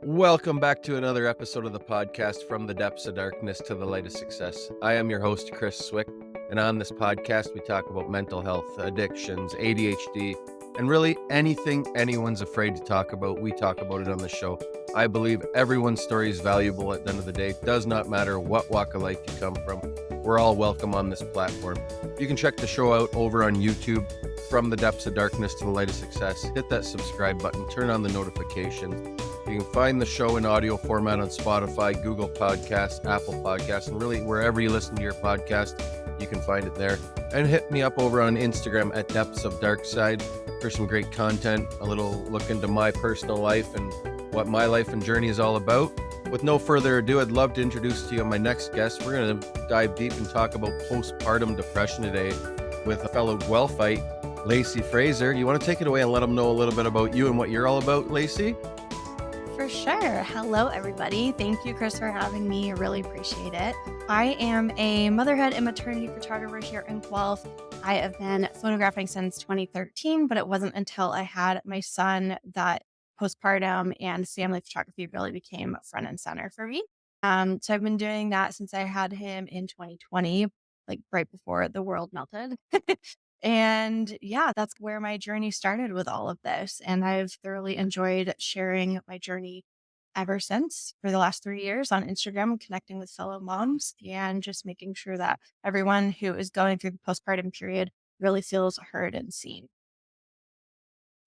Welcome back to another episode of the podcast, From the Depths of Darkness to the Light of Success. I am your host, Chris Swiech, and on this podcast, we talk about mental health, addictions, ADHD, and really anything anyone's afraid to talk about, we talk about it on the show. I believe everyone's story is valuable at the end of the day. It does not matter what walk of life you come from. We're all welcome on this platform. You can check the show out over on YouTube, From the Depths of Darkness to the Light of Success. Hit that subscribe button, turn on the notifications. You can find the show in audio format on Spotify, Google Podcasts, Apple Podcasts, and really wherever you listen to your podcast, you can find it there. And hit me up over on Instagram at Depths of Darkside for some great content, a little look into my personal life and what my life and journey is all about. With no further ado, I'd love to introduce to you my next guest. We're going to dive deep and talk about postpartum depression today with a fellow Guelphite, Laci Frazier. You want to take it away and let them know a little bit about you and what you're all about, Laci? For sure. Hello, everybody. Thank you, Chris, for having me. I really appreciate it. I am a motherhood and maternity photographer here in Guelph. I have been photographing since 2013, but it wasn't until I had my son that postpartum and family photography really became front and center for me. So I've been doing that since I had him in 2020, like right before the world melted. And yeah, that's where my journey started with all of this. And I've thoroughly enjoyed sharing my journey ever since for the last 3 years on Instagram, connecting with fellow moms and just making sure that everyone who is going through the postpartum period really feels heard and seen.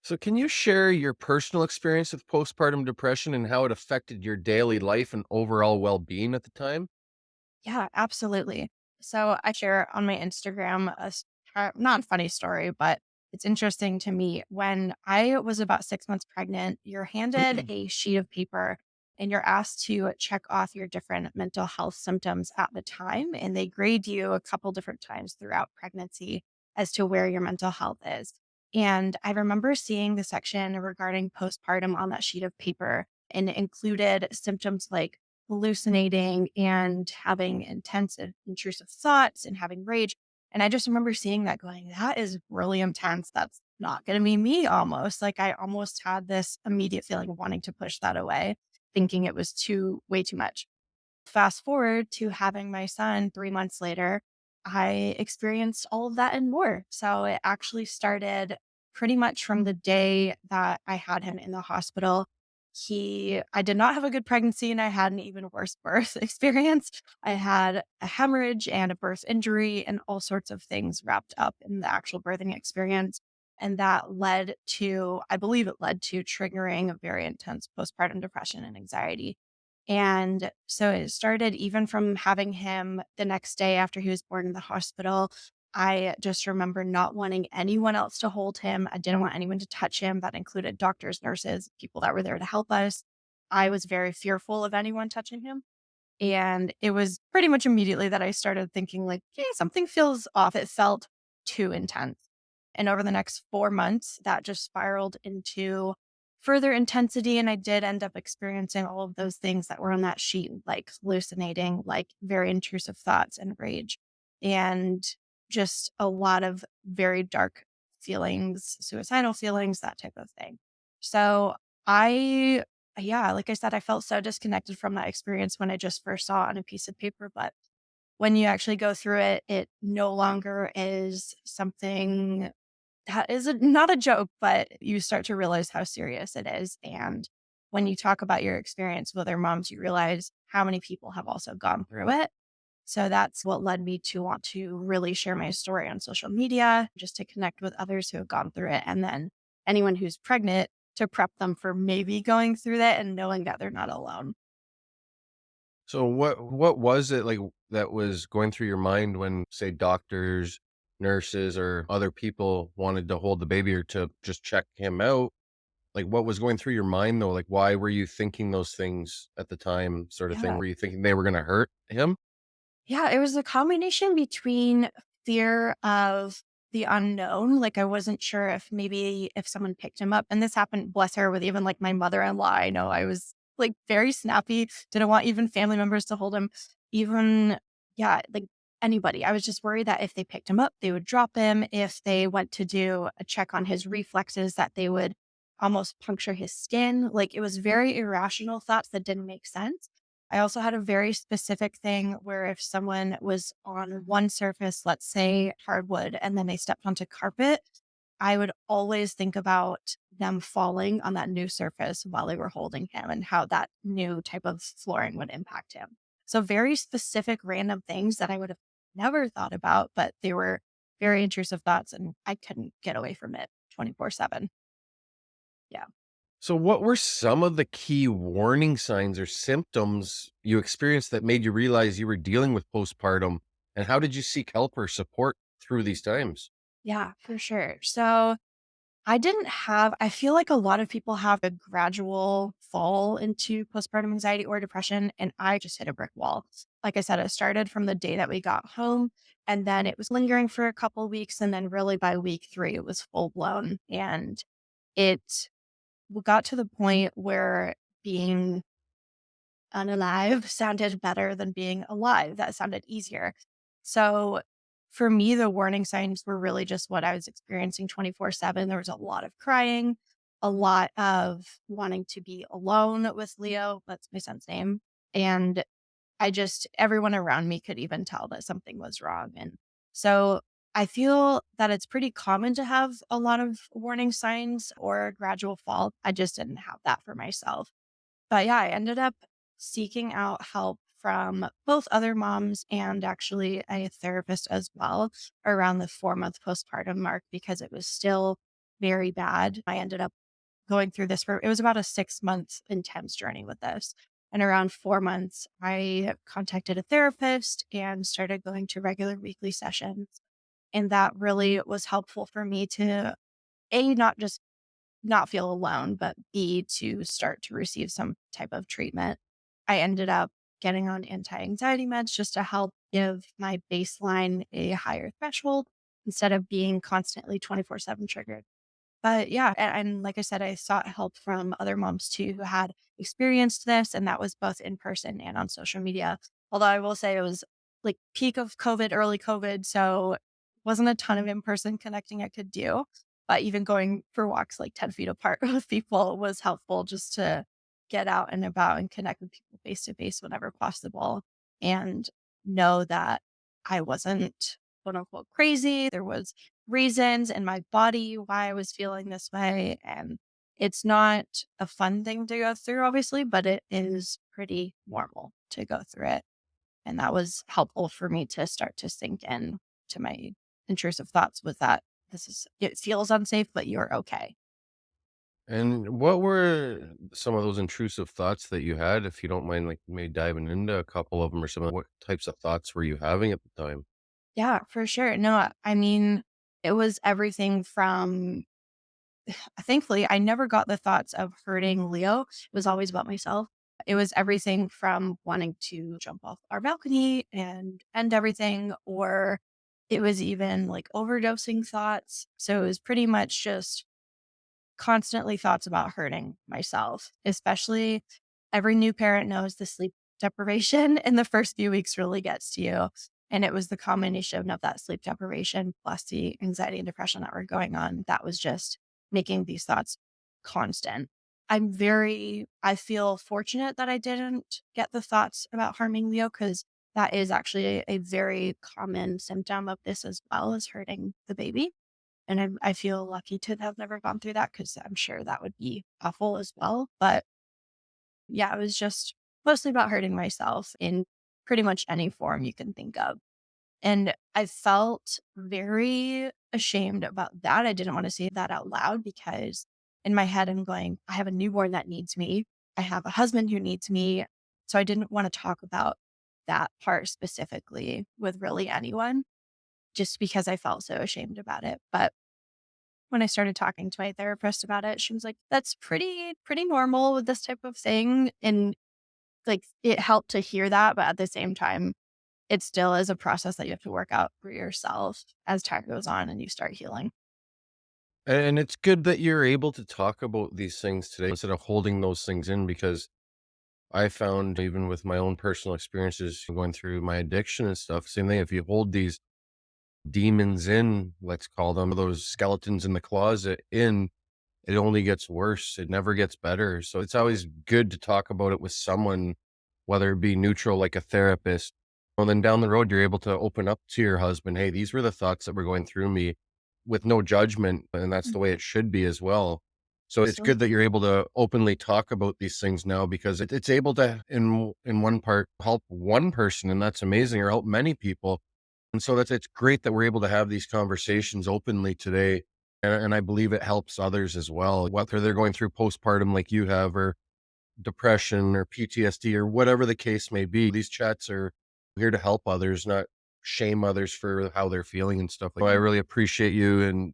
So can you share your personal experience with postpartum depression and how it affected your daily life and overall well-being at the time? Yeah, absolutely. So I share on my Instagram not a funny story, but it's interesting to me. When I was about 6 months pregnant, you're handed a sheet of paper and you're asked to check off your different mental health symptoms at the time. And they grade you a couple different times throughout pregnancy as to where your mental health is. And I remember seeing the section regarding postpartum on that sheet of paper, and it included symptoms like hallucinating and having intense and intrusive thoughts and having rage. And I just remember seeing that going, that is really intense. That's not going to be me almost. Like I almost had this immediate feeling of wanting to push that away, thinking it was way too much. Fast forward to having my son 3 months later, I experienced all of that and more. So it actually started pretty much from the day that I had him in the hospital. I did not have a good pregnancy and I had an even worse birth experience. I had a hemorrhage and a birth injury and all sorts of things wrapped up in the actual birthing experience. And that I believe it led to triggering a very intense postpartum depression and anxiety. And so it started even from having him the next day after he was born in the hospital. I just remember not wanting anyone else to hold him. I didn't want anyone to touch him. That included doctors, nurses, people that were there to help us. I was very fearful of anyone touching him. And it was pretty much immediately that I started thinking like, hey, something feels off. It felt too intense. And over the next 4 months, that just spiraled into further intensity. And I did end up experiencing all of those things that were on that sheet, like hallucinating, like very intrusive thoughts and rage, and just a lot of very dark feelings, suicidal feelings, that type of thing. So I, yeah, like I said, I felt so disconnected from that experience when I just first saw it on a piece of paper. But when you actually go through it, it no longer is something that is not a joke, but you start to realize how serious it is. And when you talk about your experience with other moms, you realize how many people have also gone through it. So that's what led me to want to really share my story on social media, just to connect with others who have gone through it. And then anyone who's pregnant, to prep them for maybe going through that and knowing that they're not alone. So what was it like that was going through your mind when, say, doctors, nurses, or other people wanted to hold the baby or to just check him out? Like, what was going through your mind though? Like, why were you thinking those things at the time, sort of thing? Yeah. Were you thinking they were going to hurt him? Yeah, it was a combination between fear of the unknown. Like I wasn't sure if maybe if someone picked him up, and this happened, bless her, with even like my mother-in-law. I know I was like very snappy, didn't want even family members to hold him. Even, yeah, like anybody. I was just worried that if they picked him up, they would drop him. If they went to do a check on his reflexes, that they would almost puncture his skin. Like it was very irrational thoughts that didn't make sense. I also had a very specific thing where if someone was on one surface, let's say hardwood, and then they stepped onto carpet, I would always think about them falling on that new surface while they were holding him and how that new type of flooring would impact him. So, very specific random things that I would have never thought about, but they were very intrusive thoughts and I couldn't get away from it 24/7. Yeah. So, what were some of the key warning signs or symptoms you experienced that made you realize you were dealing with postpartum? And how did you seek help or support through these times? Yeah, for sure. So, I feel like a lot of people have a gradual fall into postpartum anxiety or depression, and I just hit a brick wall. Like I said, it started from the day that we got home, and then it was lingering for a couple weeks. And then, really, by week three, it was full blown. And it got to the point where being unalive sounded better than being alive. That sounded easier. So for me, the warning signs were really just what I was experiencing 24/7. There was a lot of crying, a lot of wanting to be alone with Leo. That's my son's name. And everyone around me could even tell that something was wrong. And so I feel that it's pretty common to have a lot of warning signs or a gradual fall. I just didn't have that for myself. But yeah, I ended up seeking out help from both other moms and actually a therapist as well around the 4-month postpartum mark because it was still very bad. I ended up going through this for it was about a 6-month intense journey with this. And around 4 months, I contacted a therapist and started going to regular weekly sessions. And that really was helpful for me to not just not feel alone, but B, to start to receive some type of treatment. I ended up getting on anti anxiety meds just to help give my baseline a higher threshold instead of being constantly 24/7 triggered. But yeah, and like I said, I sought help from other moms too who had experienced this, and that was both in person and on social media. Although I will say it was like peak of COVID, early COVID, so wasn't a ton of in person connecting I could do. But even going for walks like 10 feet apart with people was helpful just to get out and about and connect with people face to face whenever possible and know that I wasn't quote unquote crazy. There was reasons in my body why I was feeling this way. And it's not a fun thing to go through, obviously, but it is pretty normal to go through it. And that was helpful for me to start to sink in to my intrusive thoughts with that. It feels unsafe, but you're okay. And what were some of those intrusive thoughts that you had, if you don't mind, like maybe diving into a couple of them or some of what types of thoughts were you having at the time? Yeah, for sure. No, I mean, it was everything from thankfully, I never got the thoughts of hurting Leo. It was always about myself. It was everything from wanting to jump off our balcony and end everything, or it was even like overdosing thoughts. So it was pretty much just constantly thoughts about hurting myself, especially every new parent knows the sleep deprivation in the first few weeks really gets to you. And it was the combination of that sleep deprivation plus the anxiety and depression that were going on that was just making these thoughts constant. I feel fortunate that I didn't get the thoughts about harming Leo because that is actually a very common symptom of this as well as hurting the baby. And I feel lucky to have never gone through that because I'm sure that would be awful as well. But yeah, it was just mostly about hurting myself in pretty much any form you can think of. And I felt very ashamed about that. I didn't want to say that out loud because in my head, I'm going, I have a newborn that needs me. I have a husband who needs me. So I didn't want to talk about that part specifically with really anyone just because I felt so ashamed about it. But when I started talking to my therapist about it, she was like, "That's pretty normal with this type of thing." And like it helped to hear that, but at the same time, it still is a process that you have to work out for yourself as time goes on and you start healing. And it's good that you're able to talk about these things today instead of holding those things in because I found even with my own personal experiences going through my addiction and stuff, same thing. If you hold these demons in, let's call them those skeletons in the closet in, it only gets worse. It never gets better. So it's always good to talk about it with someone, whether it be neutral, like a therapist. Well, then down the road, you're able to open up to your husband. Hey, these were the thoughts that were going through me with no judgment. And that's the way it should be as well. So it's good Absolutely. that you're able to openly talk about these things now because it's able to, in one part, help one person. And that's amazing, or help many people. And so it's great that we're able to have these conversations openly today. And I believe it helps others as well, whether they're going through postpartum like you have, or depression or PTSD or whatever the case may be. These chats are here to help others, not shame others for how they're feeling and stuff. So I really appreciate you and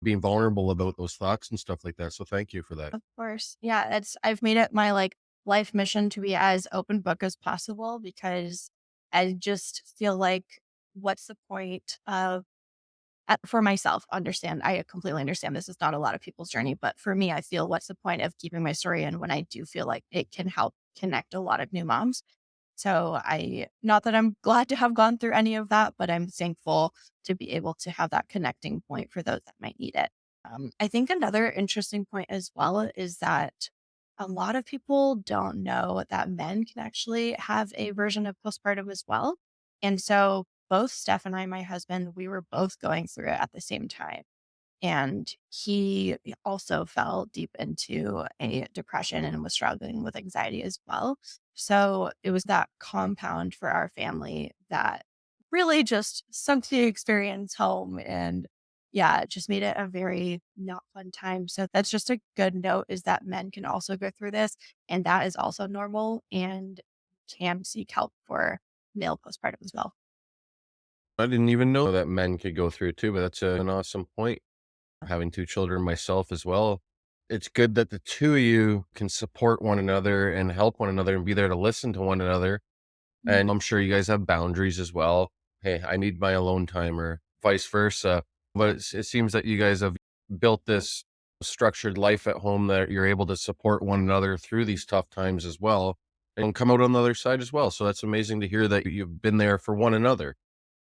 being vulnerable about those thoughts and stuff like that. So thank you for that. Of course. Yeah, I've made it my like life mission to be as open book as possible because I just feel like what's the point of for myself, I completely understand this is not a lot of people's journey, but for me, I feel what's the point of keeping my story in when I do feel like it can help connect a lot of new moms. So not that I'm glad to have gone through any of that, but I'm thankful to be able to have that connecting point for those that might need it. I think another interesting point as well is that a lot of people don't know that men can actually have a version of postpartum as well. And so both Steph and I, my husband, we were both going through it at the same time. And he also fell deep into a depression and was struggling with anxiety as well. So it was that compound for our family that really just sunk the experience home. And yeah, it just made it a very not fun time. So that's just a good note is that men can also go through this. And that is also normal and can seek help for male postpartum as well. I didn't even know that men could go through it too, but that's an awesome point. Having two children myself as well. It's good that the two of you can support one another and help one another and be there to listen to one another. And I'm sure you guys have boundaries as well. Hey, I need my alone time or vice versa. But it seems that you guys have built this structured life at home that you're able to support one another through these tough times as well and come out on the other side as well. So that's amazing to hear that you've been there for one another.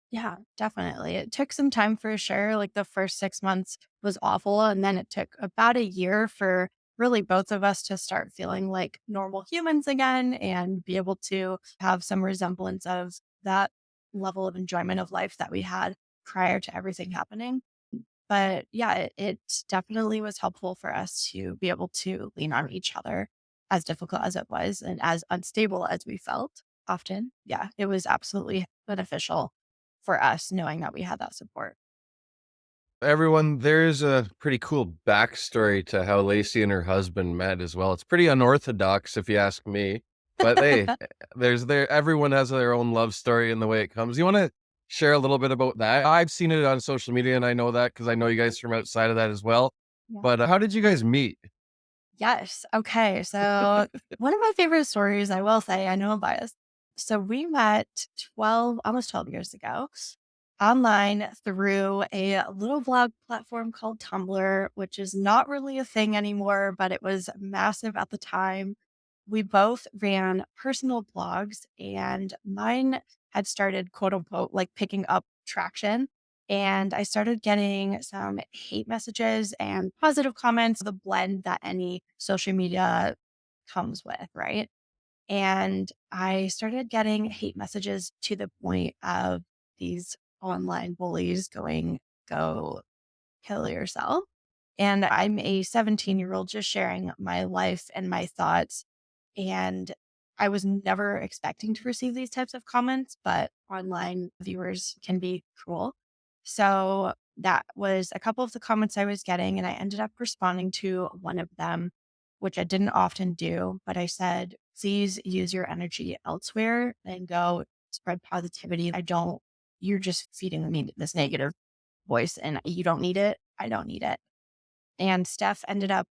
Yeah, definitely. It took some time for sure. Like the first 6 months was awful. And then it took about a year for really both of us to start feeling like normal humans again and be able to have some resemblance of that level of enjoyment of life that we had prior to everything happening. But yeah, it definitely was helpful for us to be able to lean on each other as difficult as it was and as unstable as we felt often. Yeah, it was absolutely beneficial for us knowing that we had that support. Everyone, there's a pretty cool backstory to how Lacey and her husband met as well. It's pretty unorthodox if you ask me, but hey, everyone has their own love story in the way it comes. You want to share a little bit about that? I've seen it on social media and I know that because I know you guys from outside of that as well. Yeah. But how did you guys meet? Yes. Okay. So one of my favorite stories, I will say, I know I'm biased. So we met almost 12 years ago online through a little blog platform called Tumblr, which is not really a thing anymore, but it was massive at the time. We both ran personal blogs, and mine had started, quote unquote, like picking up traction. And I started getting some hate messages and positive comments, the blend that any social media comes with, right? And I started getting hate messages to the point of these online bullies going, go kill yourself. And I'm a 17-year-old just sharing my life and my thoughts. And I was never expecting to receive these types of comments, but online viewers can be cruel. So that was a couple of the comments I was getting. And I ended up responding to one of them, which I didn't often do. But I said, please use your energy elsewhere and go spread positivity. You're just feeding me this negative voice and you don't need it. I don't need it. And Steph ended up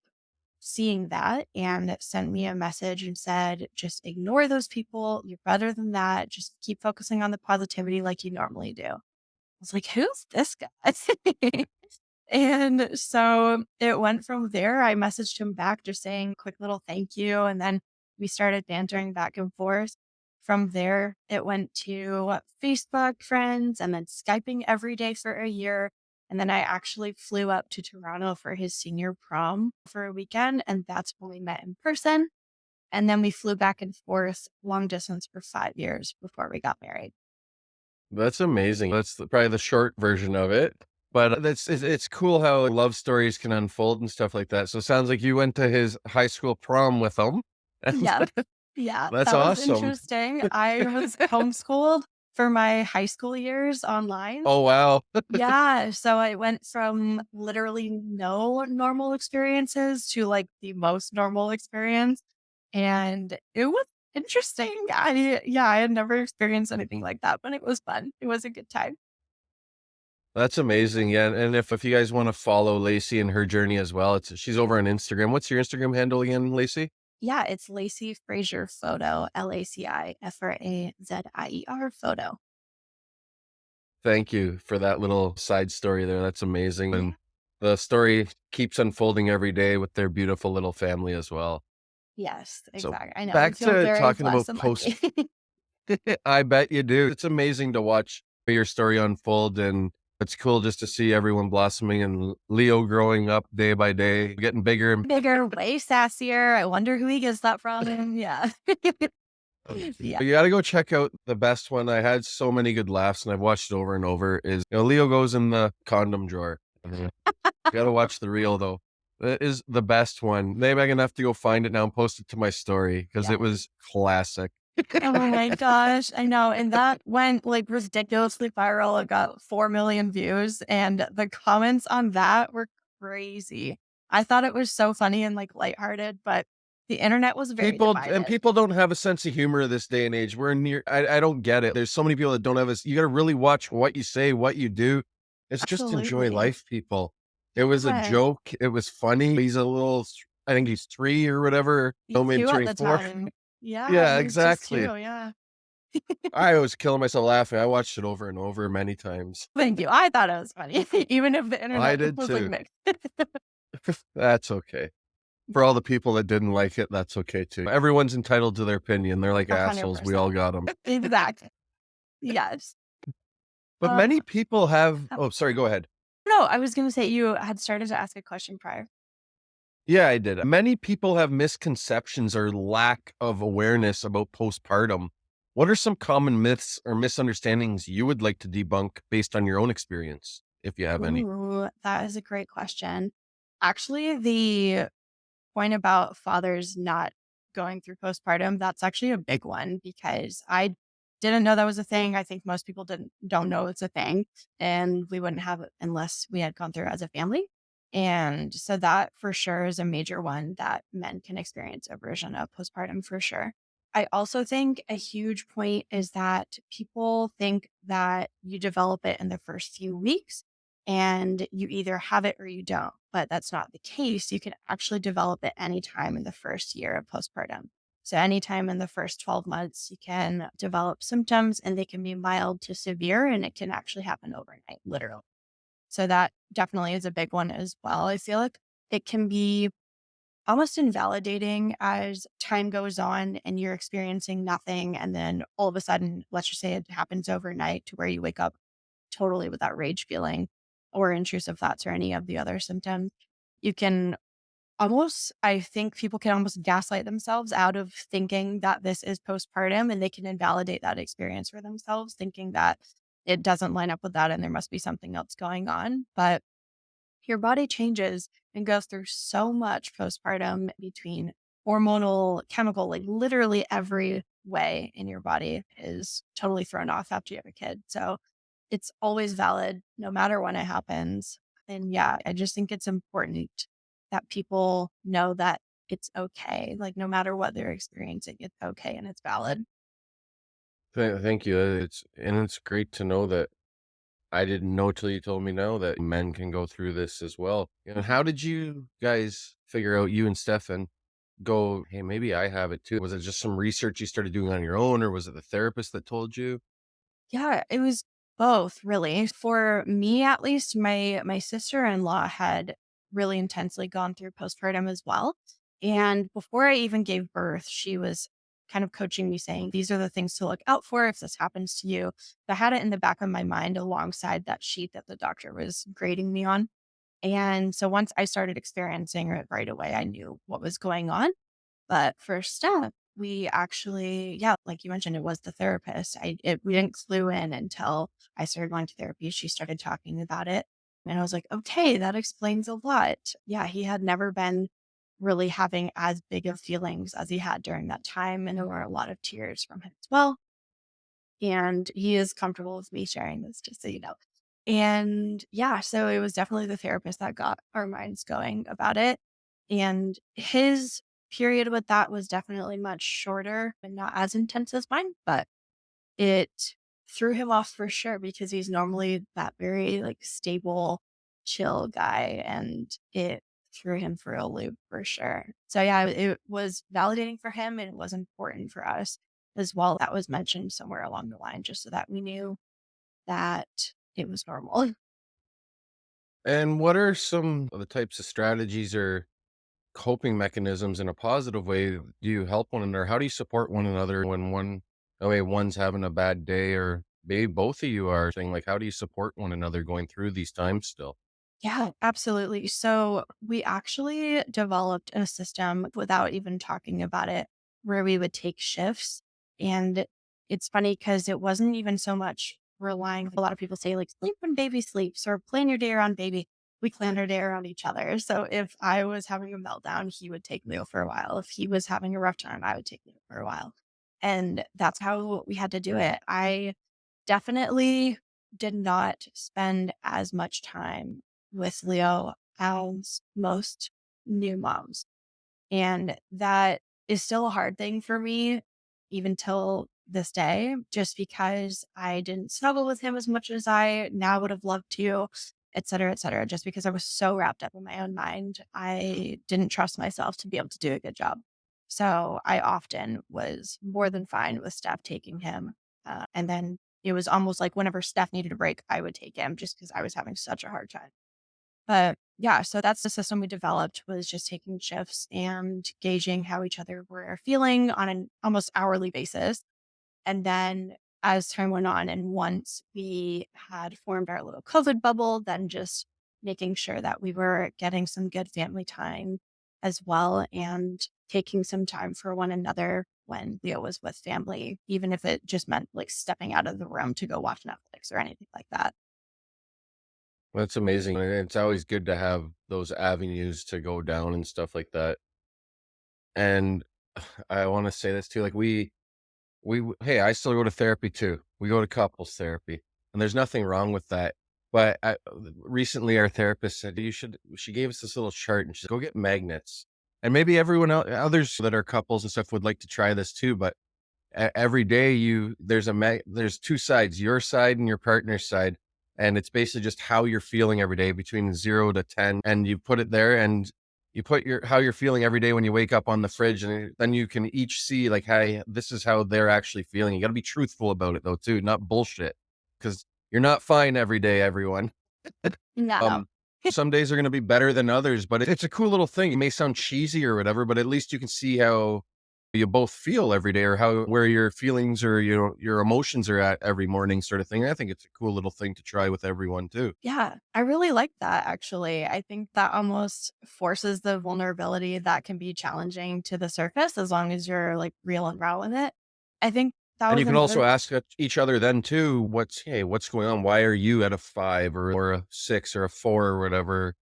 seeing that and sent me a message and said, just ignore those people. You're better than that. Just keep focusing on the positivity like you normally do. I was like, who's this guy? And so it went from there. I messaged him back just saying quick little thank you. And then we started bantering back and forth. From there, it went to Facebook friends and then Skyping every day for a year. And then I actually flew up to Toronto for his senior prom for a weekend. And that's when we met in person. And then we flew back and forth long distance for 5 years before we got married. That's amazing. That's probably the short version of it. But it's cool how love stories can unfold and stuff like that. So it sounds like you went to his high school prom with him. And Yeah. Yeah. that's That was awesome. interesting. I was homeschooled for my high school years online. Oh, wow. Yeah, so I went from literally no normal experiences to like the most normal experience, and it was interesting. I had never experienced anything like that, but it was fun. It was a good time. That's amazing. Yeah. And if you guys want to follow Laci and her journey as well, she's over on Instagram. What's your Instagram handle again, Laci? Yeah, it's Laci Frazier photo, LACI FRAZIER photo. Thank you for that little side story there. That's amazing. Yeah. And the story keeps unfolding every day with their beautiful little family as well. Yes, So exactly. I know. We back feel to very talking blessed about and post. lucky. I bet you do. It's amazing to watch your story unfold, and it's cool just to see everyone blossoming and Leo growing up day by day, getting bigger and Bigger, way sassier. I wonder who he gets that from. Yeah. Yeah. you gotta go check out the best one. I had so many good laughs and I've watched it over and over. Is Leo goes in the condom drawer. You gotta watch the reel though. That is the best one. Maybe I'm gonna have to go find it now and post it to my story because Yeah. it was classic. Oh my gosh, I know, and that went, like, ridiculously viral. It got 4 million views, and the comments on that were crazy. I thought it was so funny and, like, lighthearted, but the internet was very divided. People don't have a sense of humor this day and age. We're near. I don't get it. There's so many people that don't have this. You got to really watch what you say, what you do. It's just enjoy Absolutely. life, people. It was a Yeah. joke. It was funny. He's a little. I think he's 3 or whatever. Me No, maybe too at the 4. time. Yeah, Yeah, he was just 2, exactly. yeah. I was killing myself laughing. I watched it over and over many times. Thank you, I thought it was funny, even if the I internet did was, like, too. mixed. That's okay. For all the people that didn't like it, that's okay too. Everyone's entitled to their opinion. They're like assholes. We all 100%. got them. Exactly. Yes. But Um, many people have. oh, Oh, sorry. Go ahead. no, I was gonna say you had started to ask a question prior. Yeah, I did. Many people have misconceptions or lack of awareness about postpartum. What are some common myths or misunderstandings you would like to debunk based on your own experience, if you have any? Ooh, that is a great question. Actually, the point about fathers not going through postpartum, that's actually a big one because I didn't know that was a thing. I think most people don't know it's a thing, and we wouldn't have it unless we had gone through it as a family. And so that for sure is a major one that men can experience a version of postpartum for sure. I also think a huge point is that people think that you develop it in the first few weeks and you either have it or you don't. But that's not the case. You can actually develop it anytime in the first year of postpartum. So, anytime in the first 12 months, you can develop symptoms and they can be mild to severe, and it can actually happen overnight, literally. So, that definitely is a big one as well. I feel like it can be almost invalidating as time goes on and you're experiencing nothing. And then all of a sudden, let's just say it happens overnight to where you wake up totally without rage feeling or intrusive thoughts or any of the other symptoms. You can almost, I think people can almost gaslight themselves out of thinking that this is postpartum and they can invalidate that experience for themselves, thinking that it doesn't line up with that and there must be something else going on. But your body changes and goes through so much postpartum between hormonal, chemical, like literally every way in your body is totally thrown off after you have a kid. So it's always valid no matter when it happens. And yeah, I just think it's important that people know that it's okay. Like no matter what they're experiencing, it's okay and it's valid. Thank you. It's great to know that I didn't know till you told me now that men can go through this as well. And how did you guys figure out, you and Stefan, go, hey, maybe I have it too? Was it just some research you started doing on your own, or was it the therapist that told you? Yeah, it was both really. For me at least, my sister-in-law had really intensely gone through postpartum as well. And before I even gave birth, she was kind of coaching me saying, these are the things to look out for if this happens to you. So I had it in the back of my mind alongside that sheet that the doctor was grading me on. And so once I started experiencing it right away, I knew what was going on. But for step, we actually, yeah, like you mentioned, it was the therapist. We didn't clue in until I started going to therapy. She started talking about it. And I was like, okay, that explains a lot. Yeah, he had never been really having as big of feelings as he had during that time. And there were a lot of tears from him as well. And he is comfortable with me sharing this, just so you know. And yeah, so it was definitely the therapist that got our minds going about it. And his period with that was definitely much shorter and not as intense as mine, but it threw him off for sure because he's normally that very like stable, chill guy. And it threw him for a loop for sure. So yeah, it was validating for him and it was important for us as well. That was mentioned somewhere along the line just so that we knew that it was normal. And what are some of the types of strategies or coping mechanisms in a positive way do you help one another? How do you support one another when one's having a bad day or maybe both of you are saying like how do you support one another going through these times still? Yeah, absolutely. So we actually developed a system without even talking about it where we would take shifts. And it's funny because it wasn't even so much relying, a lot of people say, like, sleep when baby sleeps or plan your day around baby. We planned our day around each other. So if I was having a meltdown, he would take Leo for a while. If he was having a rough time, I would take Leo for a while. And that's how we had to do it. I definitely did not spend as much time with Leo as most new moms. And that is still a hard thing for me, even till this day, just because I didn't snuggle with him as much as I now would have loved to, et cetera, et cetera. Just because I was so wrapped up in my own mind, I didn't trust myself to be able to do a good job. So I often was more than fine with Steph taking him. And then it was almost like whenever Steph needed a break, I would take him just because I was having such a hard time. But yeah, so that's the system we developed was just taking shifts and gauging how each other were feeling on an almost hourly basis. And then as time went on, and once we had formed our little COVID bubble, then just making sure that we were getting some good family time as well and taking some time for one another when Leo was with family, even if it just meant like stepping out of the room to go watch Netflix or anything like that. That's amazing. And it's always good to have those avenues to go down and stuff like that. And I want to say this too, like hey, I still go to therapy too. We go to couples therapy, and there's nothing wrong with that. But recently, our therapist said she gave us this little chart, and she said, "Go get magnets." And maybe everyone else, others that are couples and stuff would like to try this too. But every day, there's two sides, your side and your partner's side, and it's basically just how you're feeling every day between 0 to 10, and you put it there, and you put your how you're feeling every day when you wake up on the fridge, and then you can each see like, hey, this is how they're actually feeling. You got to be truthful about it though too, not bullshit, because you're not fine every day, everyone. No. um some days are going to be better than others, but it's a cool little thing. It may sound cheesy or whatever, but at least you can see how you both feel every day, or how where your feelings or your emotions are at every morning, sort of thing. I think it's a cool little thing to try with everyone too. Yeah, I really like that actually. I think that almost forces the vulnerability that can be challenging to the surface as long as you're like real and raw with it. I think that And you was can also another. ask each other then too, what's going on? Why are you at a 5 or a 6 or a 4 or whatever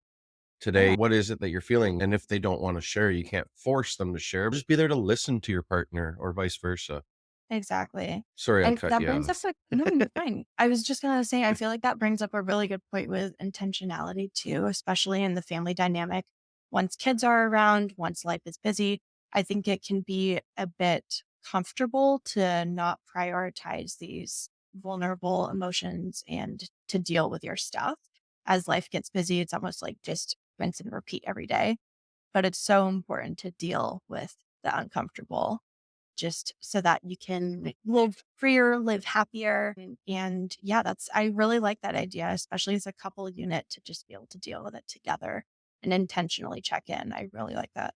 today? Yeah, What is it that you're feeling? And if they don't want to share, you can't force them to share. Just be there to listen to your partner or vice versa. exactly. Sorry, I And cut that you brings up off. a no, you're fine. I was just gonna say I feel like that brings up a really good point with intentionality too, especially in the family dynamic. Once kids are around, once life is busy, I think it can be a bit comfortable to not prioritize these vulnerable emotions and to deal with your stuff. As life gets busy, it's almost like just rinse and repeat every day. But it's so important to deal with the uncomfortable just so that you can live freer, live happier. And yeah, I really like that idea, especially as a couple unit to just be able to deal with it together and intentionally check in. I really like that.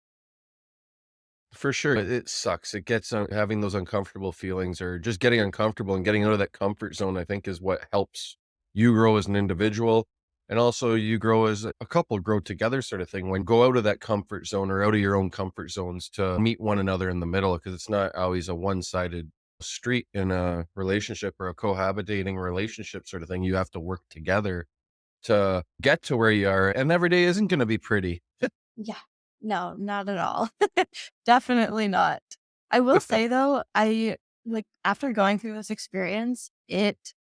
For sure. It sucks. It gets having those uncomfortable feelings or just getting uncomfortable and getting out of that comfort zone, I think, is what helps you grow as an individual. And also you grow as a couple, grow together sort of thing. When go out of that comfort zone or out of your own comfort zones to meet one another in the middle, because it's not always a one-sided street in a relationship or a cohabitating relationship sort of thing. You have to work together to get to where you are. And every day isn't going to be pretty. Yeah. No, not at all. Definitely not. I will say though, I like after going through this experience, it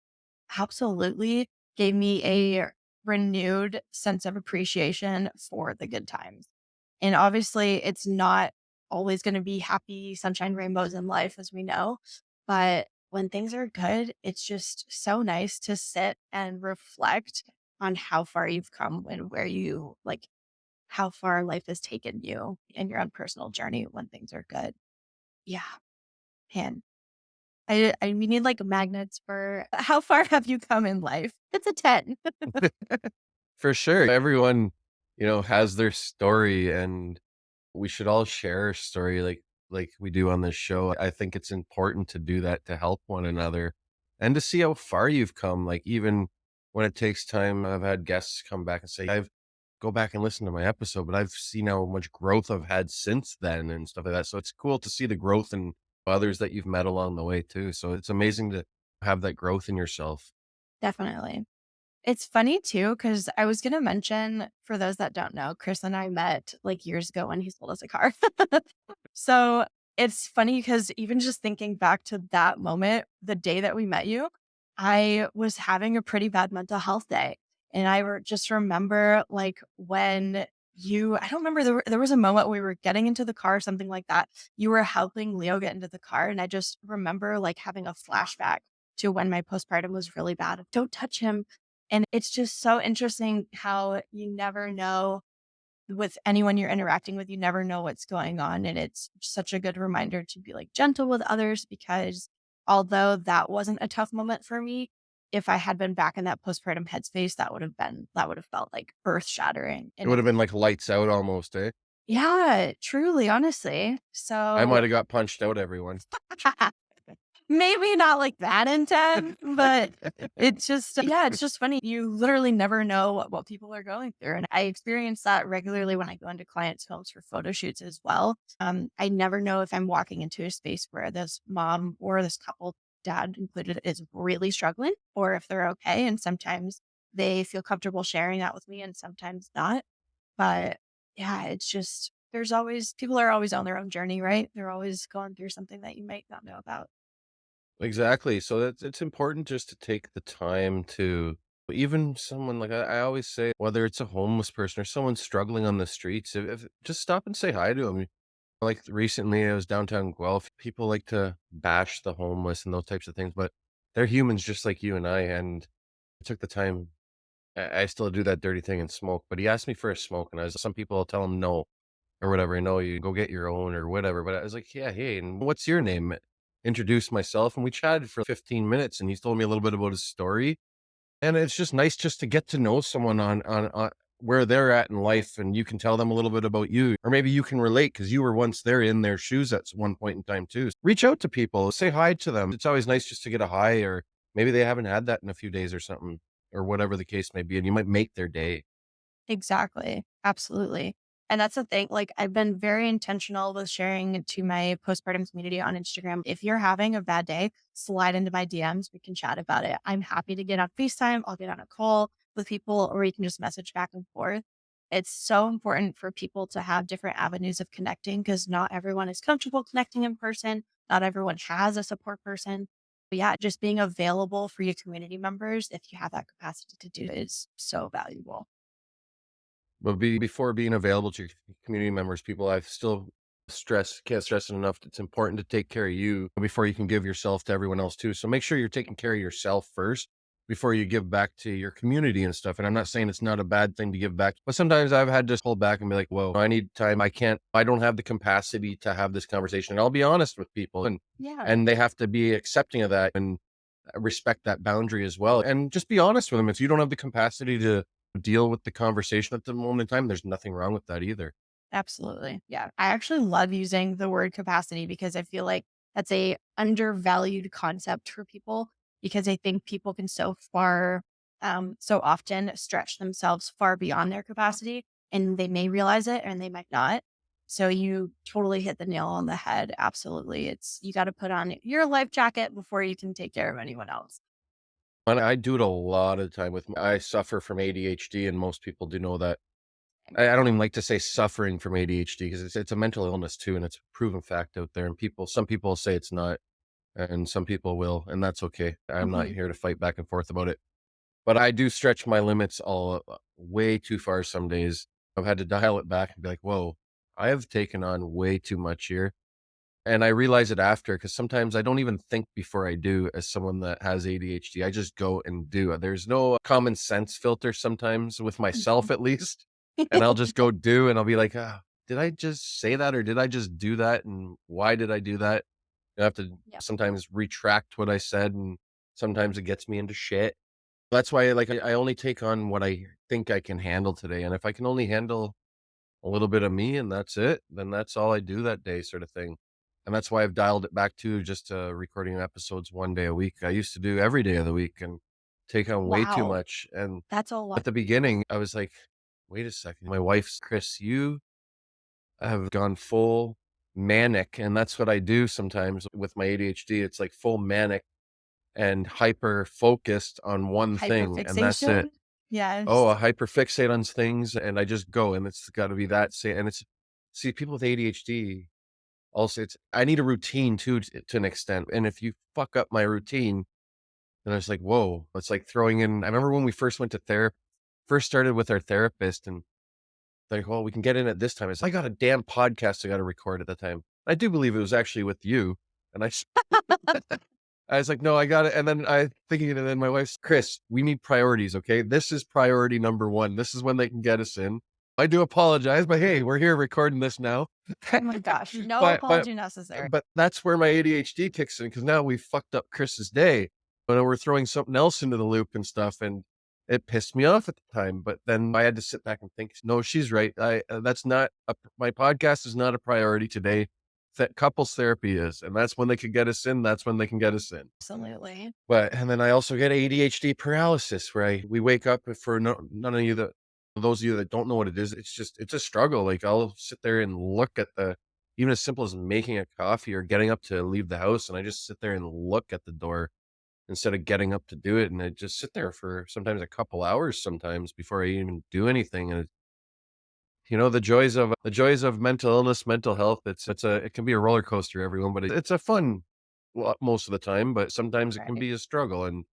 absolutely gave me a renewed sense of appreciation for the good times. And obviously, it's not always going to be happy, sunshine, rainbows in life, as we know. But when things are good, it's just so nice to sit and reflect on how far you've come and where you like how far life has taken you in your own personal journey when things are good. Yeah, man. We need like magnets for how far have you come in life? It's a 10. For sure. Everyone, has their story and we should all share our story like we do on this show. I think it's important to do that to help one another and to see how far you've come. Like even when it takes time, I've had guests come back and say, I've go back and listen to my episode, but I've seen how much growth I've had since then and stuff like that. So it's cool to see the growth in others that you've met along the way too. So it's amazing to have that growth in yourself. Definitely. It's funny too, because I was gonna mention, for those that don't know, Chris and I met like years ago when he sold us a car. So it's funny because even just thinking back to that moment, the day that we met you, I was having a pretty bad mental health day. And just remember like when I don't remember, there was a moment we were getting into the car, something like that. You were helping Leo get into the car. And I just remember like having a flashback to when my postpartum was really bad. Don't touch him. And it's just so interesting how you never know with anyone you're interacting with, you never know what's going on. And it's such a good reminder to be like gentle with others because although that wasn't a tough moment for me, if I had been back in that postpartum headspace, that would have felt like earth shattering. It And would have it's, been like lights out almost, eh? yeah, truly, honestly. I So might have got punched out, everyone. maybe not like that intense, but it's just yeah, it's just funny. You literally never know what people are going through. And I experience that regularly when I go into clients' homes for photo shoots as well. I never know if I'm walking into a space where this mom or this couple, dad included, is really struggling or if they're okay. And sometimes they feel comfortable sharing that with me and sometimes not. But yeah, it's just people are always on their own journey, right? They're always going through something that you might not know about. Exactly. So it's important just to take the time to even someone like I always say, whether it's a homeless person or someone struggling on the streets, if just stop and say hi to them. Like recently, I was downtown Guelph. People like to bash the homeless and those types of things, but they're humans just like you and I. And I took the time. I still do that dirty thing and smoke, but he asked me for a smoke, and some people will tell him no or whatever. No, you go get your own or whatever. But I was like, yeah, hey, and what's your name? Introduced myself, and we chatted for 15 minutes, and he told me a little bit about his story. And it's just nice just to get to know someone on where they're at in life, and you can tell them a little bit about you, or maybe you can relate because you were once there in their shoes at one point in time too. Reach out to people, say hi to them. It's always nice just to get a hi, or maybe they haven't had that in a few days or something, or whatever the case may be, and you might make their day. Exactly. Absolutely. And that's the thing. Like, I've been very intentional with sharing to my postpartum community on Instagram. If you're having a bad day, slide into my DMs. We can chat about it. I'm happy to get on FaceTime. I'll get on a call with people, or you can just message back and forth. It's so important for people to have different avenues of connecting because not everyone is comfortable connecting in person. Not everyone has a support person. But yeah, just being available for your community members, if you have that capacity to do it, is so valuable. But before being available to your community members, people, I still can't stress it enough. It's important to take care of you before you can give yourself to everyone else too. So make sure you're taking care of yourself first before you give back to your community and stuff. And I'm not saying it's not a bad thing to give back, but sometimes I've had to hold back and be like, whoa, I need time. I don't have the capacity to have this conversation. And I'll be honest with people Yeah. and they have to be accepting of that and respect that boundary as well. And just be honest with them. If you don't have the capacity to deal with the conversation at the moment in time, there's nothing wrong with that either. Absolutely. Yeah. I actually love using the word capacity because I feel like that's a undervalued concept for people because I think people can so often stretch themselves far beyond their capacity and they may realize it and they might not. So you totally hit the nail on the head. Absolutely. You got to put on your life jacket before you can take care of anyone else. And I do it a lot of the time I suffer from ADHD, and most people do know that. I don't even like to say suffering from ADHD because it's a mental illness too, and it's a proven fact out there. And some people say it's not, and some people will, and that's okay. I'm not Mhm. here to fight back and forth about it. But I do stretch my limits all way too far some days. I've had to dial it back and be like, "Whoa, I have taken on way too much here." And I realize it after because sometimes I don't even think before I do as someone that has ADHD. I just go and do. There's no common sense filter sometimes with myself Mhm. at least. And I'll just go do and I'll be like, ah, did I just say that or did I just do that? And why did I do that? I have to Yeah. sometimes retract what I said, and sometimes it gets me into shit. That's why I only take on what I think I can handle today. And if I can only handle a little bit of me and that's it, then that's all I do that day sort of thing. And that's why I've dialed it back to just recording episodes 1 day a week. I used to do every day of the week and take on way too Wow. much. And That's a lot. at the beginning, I was like, wait a second. My wife's Chris, you have gone full manic. And that's what I do sometimes with my ADHD. It's like full manic and hyper focused on one thing. And that's it. Hyperfixation. Oh, I Yes. hyperfixate on things and I just go and it's gotta be that and it's see, people with ADHD also I need a routine too to an extent, and if you fuck up my routine, then it's like, "Whoa." It's like throwing in I remember when we first went to first started with our therapist and like, "Well, we can get in at this time." It's, "I got a damn podcast I gotta record at the time." I do believe it was actually with you, and I was like, "No, I got it." And then and then my wife's, "Chris, we need priorities, okay? This is priority number 1. This is when they can get us in." I do apologize, but hey, we're here recording this now. Oh my gosh. No But apology necessary. that's where my ADHD kicks in because now we fucked up Chris's day, but we're throwing something else into the loop and stuff, and it pissed me off at the time. But then I had to sit back and think, no, she's right. That's not my podcast is not a priority today. That couples therapy is, and that's when they could get us in. That's when they can get us in. Absolutely. But and then I also get ADHD paralysis where we wake up for none of you that those of you that don't know what it is, it's a struggle. Like I'll sit there and look at even as simple as making a coffee or getting up to leave the house, and I just sit there and look at the door instead of getting up to do it, and I just sit there for sometimes a couple hours sometimes before I even do anything. And the joys of mental illness, mental health. It can be a roller coaster, everyone, but it's a fun most of the time. But sometimes it can Right. be a struggle, and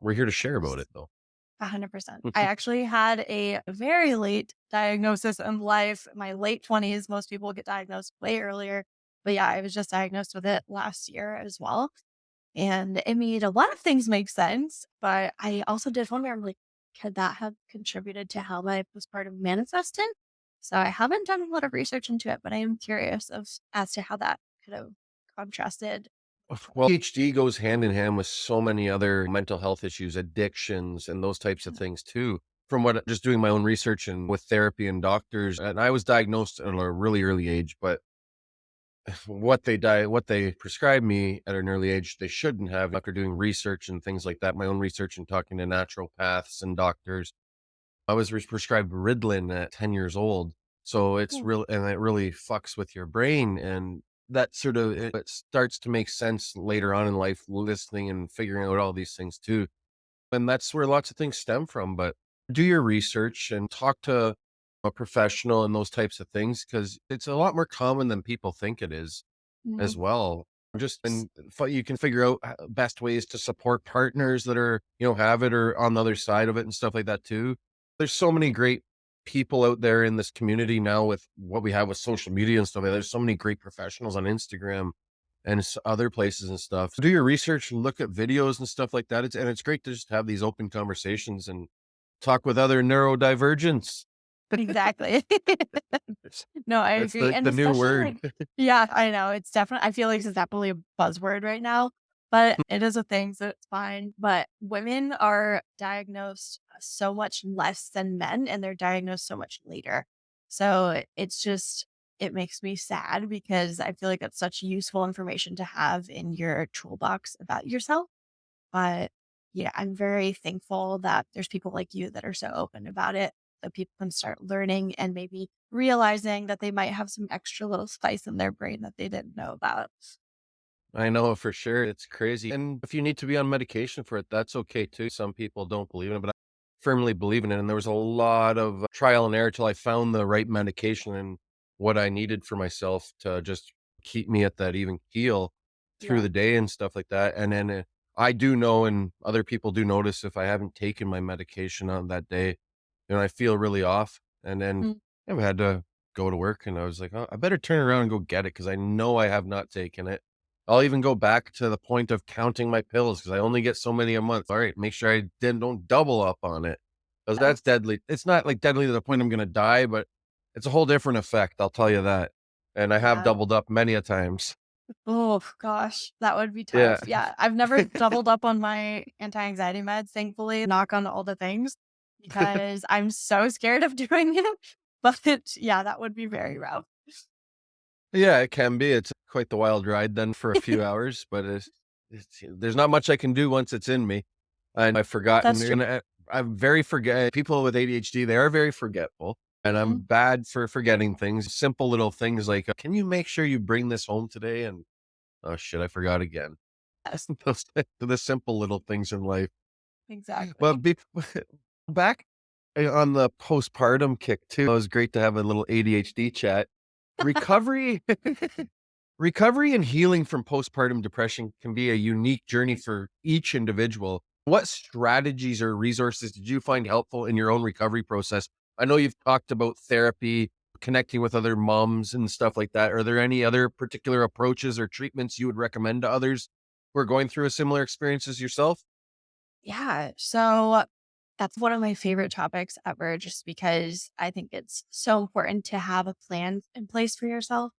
we're here to share about it, though. 100%. I actually had a very late diagnosis in life, my late 20s. Most people get diagnosed way earlier. But yeah, I was just diagnosed with it last year as well. And it made a lot of things make sense. But I also did wonder, I'm like, could that have contributed to how my postpartum manifested? So I haven't done a lot of research into it, but I am curious as to how that could have contrasted. Well, ADHD goes hand in hand with so many other mental health issues, addictions, and those types of things too. From what just doing my own research and with therapy and doctors, and I was diagnosed at a really early age, but what they prescribed me at an early age, they shouldn't have after doing research and things like that, my own research and talking to naturopaths and doctors. I was prescribed Ritalin at 10 years old. So it's Hmm. real, and it really fucks with your brain. And that sort of, it starts to make sense later on in life, listening and figuring out all these things too. And that's where lots of things stem from. But do your research and talk to a professional and those types of things because it's a lot more common than people think it is as Mhm. well. Just and you can figure out best ways to support partners that are, have it or on the other side of it and stuff like that too. There's so many great people out there in this community now with what we have with social media and stuff. There's so many great professionals on Instagram and other places and stuff. Do your research and look at videos and stuff like that. It's great to just have these open conversations and talk with other neurodivergents. Exactly. No, I That's agree, and the new especially, word. like yeah, I know, it's definitely I feel like it's definitely a buzzword right now, but it is a thing, so it's fine, but women are diagnosed so much less than men, and they're diagnosed so much later. So it makes me sad because I feel like it's such useful information to have in your toolbox about yourself. But yeah, I'm very thankful that there's people like you that are so open about it, that people can start learning and maybe realizing that they might have some extra little spice in their brain that they didn't know about. I know for sure. It's crazy. And if you need to be on medication for it, that's okay too. Some people don't believe in it, but I firmly believe in it. And there was a lot of trial and error till I found the right medication and what I needed for myself to just keep me at that even keel through Yeah. the day and stuff like that. And then I do know, and other people do notice if I haven't taken my medication on that day, I feel really off. And then Mm. I've had to go to work and I was like, oh, I better turn around and go get it because I know I have not taken it. I'll even go back to the point of counting my pills because I only get so many a month. All right, make sure I then don't double up on it because Yeah. that's deadly. It's not like deadly to the point I'm gonna die, but it's a whole different effect, I'll tell you that. And I have Yeah. doubled up many a times. Oh gosh, that would be Yeah. tough. Yeah. I've never doubled up on my anti-anxiety meds, thankfully, knock on all the things, because I'm so scared of doing it. But yeah, that would be very rough. Yeah, it can be. It's quite the wild ride then for a few hours, but there's not much I can do once it's in me. And I've forgotten, That's true. and I'm very forget people with ADHD, they are very forgetful, and I'm Mhm. bad for forgetting things, simple little things like, "Can you make sure you bring this home today?" And, "Oh, shit, I forgot again." Yes, Those the simple little things in life. But exactly. be back on the postpartum kick too, it was great to have a little ADHD chat. Recovery Recovery and healing from postpartum depression can be a unique journey for each individual. What strategies or resources did you find helpful in your own recovery process? I know you've talked about therapy, connecting with other moms and stuff like that. Are there any other particular approaches or treatments you would recommend to others who are going through a similar experience as yourself? Yeah. So that's one of my favorite topics ever, just because I think it's so important to have a plan in place for yourself.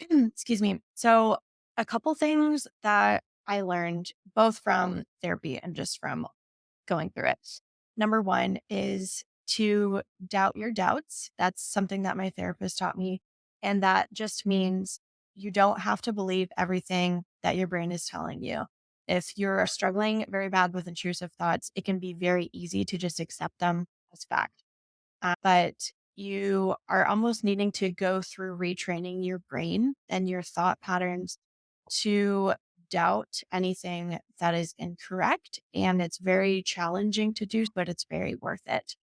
Excuse me. So, a couple things that I learned both from therapy and just from going through it. Number one is to doubt your doubts. That's something that my therapist taught me. And that just means you don't have to believe everything that your brain is telling you. If you're struggling very bad with intrusive thoughts, it can be very easy to just accept them as fact. But you are almost needing to go through retraining your brain and your thought patterns to doubt anything that is incorrect. And it's very challenging to do, but it's very worth it.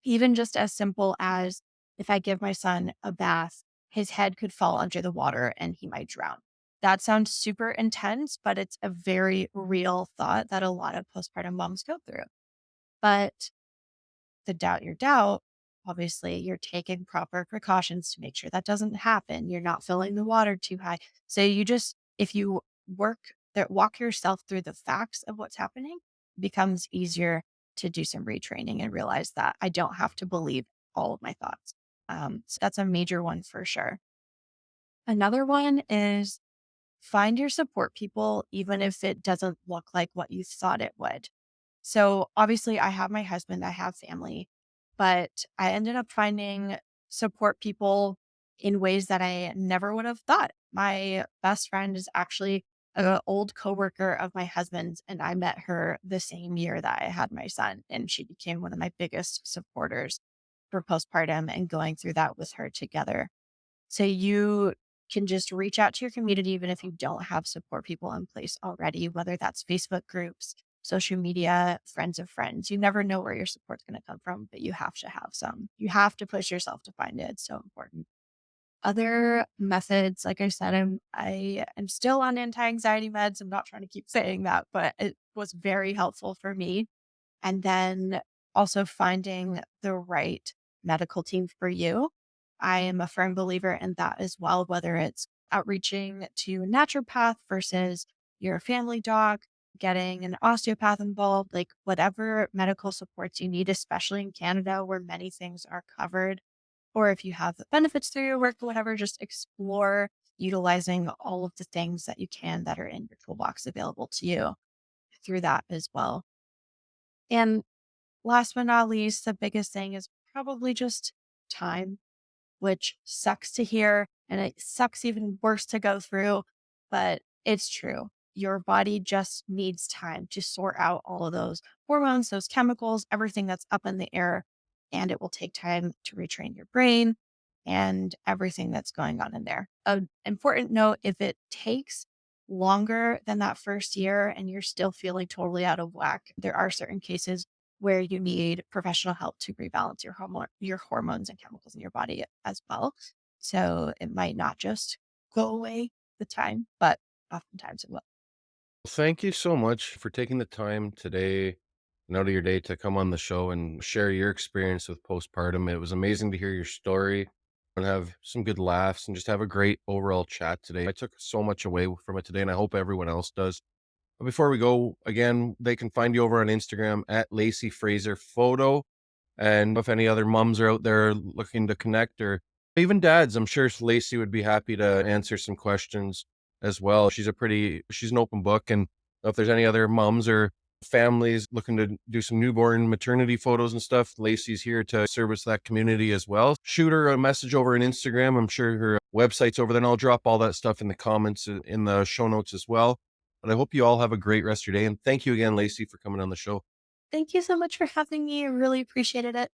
Even just as simple as, if I give my son a bath, his head could fall under the water and he might drown. That sounds super intense, but it's a very real thought that a lot of postpartum moms go through. But the doubt your doubt, obviously you're taking proper precautions to make sure that doesn't happen. You're not filling the water too high. So you just, if you walk yourself through the facts of what's happening, it becomes easier to do some retraining and realize that I don't have to believe all of my thoughts. So that's a major one for sure. Another one is find your support people, even if it doesn't look like what you thought it would. So obviously, I have my husband, I have family, but I ended up finding support people in ways that I never would have thought. My best friend is actually an old coworker of my husband's, and I met her the same year that I had my son, and she became one of my biggest supporters for postpartum and going through that with her together. So you can just reach out to your community, even if you don't have support people in place already, whether that's Facebook groups, social media, friends of friends. You never know where your support's going to come from, but you have to have some. You have to push yourself to find it. It's so important. Other methods, like I said, I am still on anti-anxiety meds. I'm not trying to keep saying that, but it was very helpful for me. And then also finding the right medical team for you. I am a firm believer in that as well, whether it's outreaching to a naturopath versus your family doc, getting an osteopath involved, like whatever medical supports you need, especially in Canada where many things are covered. Or if you have the benefits through your work, whatever, just explore utilizing all of the things that you can that are in your toolbox available to you through that as well. And last but not least, the biggest thing is probably just time. which sucks to hear. And it sucks even worse to go through, but it's true. Your body just needs time to sort out all of those hormones, those chemicals, everything that's up in the air. And it will take time to retrain your brain and everything that's going on in there. An important note, if it takes longer than that first year and you're still feeling totally out of whack, there are certain cases where you need professional help to rebalance your hormones and chemicals in your body as well. So it might not just go away the time, but oftentimes it will. Thank you so much for taking the time today and out of your day to come on the show and share your experience with postpartum. It was amazing to hear your story and have some good laughs and just have a great overall chat today. I took so much away from it today, and I hope everyone else does. But before we go, again, they can find you over on Instagram at Laci Frazier Photo. And if any other moms are out there looking to connect, or even dads, I'm sure Laci would be happy to answer some questions as well. She's an open book. And if there's any other moms or families looking to do some newborn maternity photos and stuff, Laci's here to service that community as well. Shoot her a message over on Instagram. I'm sure her website's over there, and I'll drop all that stuff in the comments in the show notes as well. But I hope you all have a great rest of your day. And thank you again, Laci, for coming on the show. Thank you so much for having me. I really appreciated it.